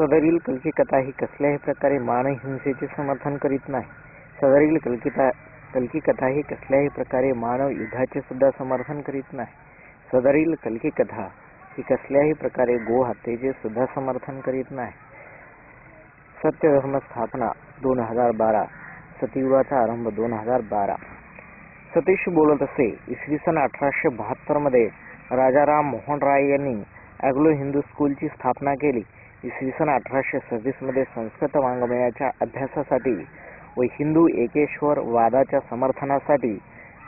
सदरील कल्की कथा ही कसल्याही प्रकारे मानहिंसेचे समर्थन करीत नाही. सदरील कल्की कथा ही कसल्याही प्रकारे मानव युद्धाचे सुद्धा समर्थन करीत नाही. सदरील कल्की कथा ही कसल्याही प्रकारे गो हत्येचे सुद्धा समर्थन करीत नाही. सत्यधर्म स्थापना 2012. सतयुगाचा आरंभ 2012. सतीश बोलत असे. इसवी सन 1872 मध्ये राजाराम मोहन राय यांनी अँग्लो हिंदू स्कूलची स्थापना केली. इसवी सन 1826 मध्ये संस्कृत वाङ्मयाच्या अभ्यासासाठी व हिंदू एकेश्वर वादाच्या समर्थनासाठी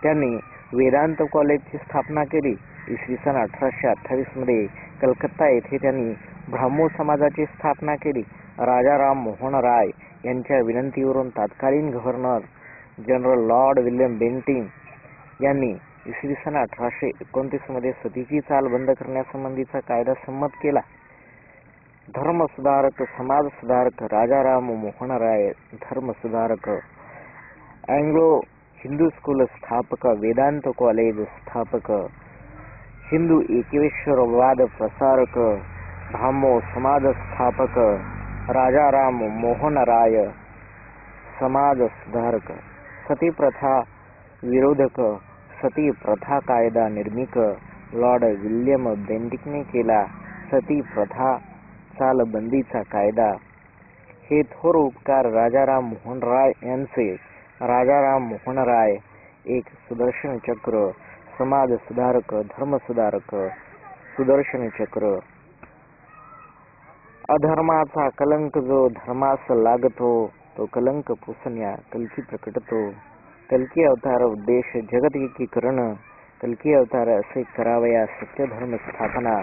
त्यांनी वेदांत कॉलेजची स्थापना केली. इसवी सन 1828 मध्ये कलकत्ता येथे त्यांनी ब्राह्मो समाजाची स्थापना केली. राजाराम मोहन राय यांच्या विनंतीवरून तत्कालीन governor general Lord William Bentinck यांनी इसवी सन 1829 मध्ये सतीची चाल बंद करण्यासंबंधीचा कायदा संमत केला. धर्मसुधारक, समाजसुधारक राजाराम मोहन राय, धर्मसुधारक, अँग्लो हिंदू स्कूल स्थापक, वेदांत कॉलेज स्थापक, हिंदू एकेश्वरवाद प्रसारक, ब्राह्मो समाज स्थापक राजाराम मोहन राय, समाज सुधारक, सती प्रथा विरोधक, सती प्रथा कायदा निर्मिक लॉर्ड विल्यम बेंटिकने केला. सती प्रथा चालबंदीचा कायदा. हे थोर उपकार राजाराम मोहन राय यांचे. राजाराम मोहन राय एक सुदर्शन चक्र, समाज सुधारक, धर्मसुधारक, सुदर्शन चक्र. अधर्माचा कलंक जो धर्मास लागतो तो कलंक पुसण्या कल्की प्रकटतो. कल्की अवतार उद्देश जगत एकीकरण. कल्की अवतार असे करावया सत्य धर्म स्थापना.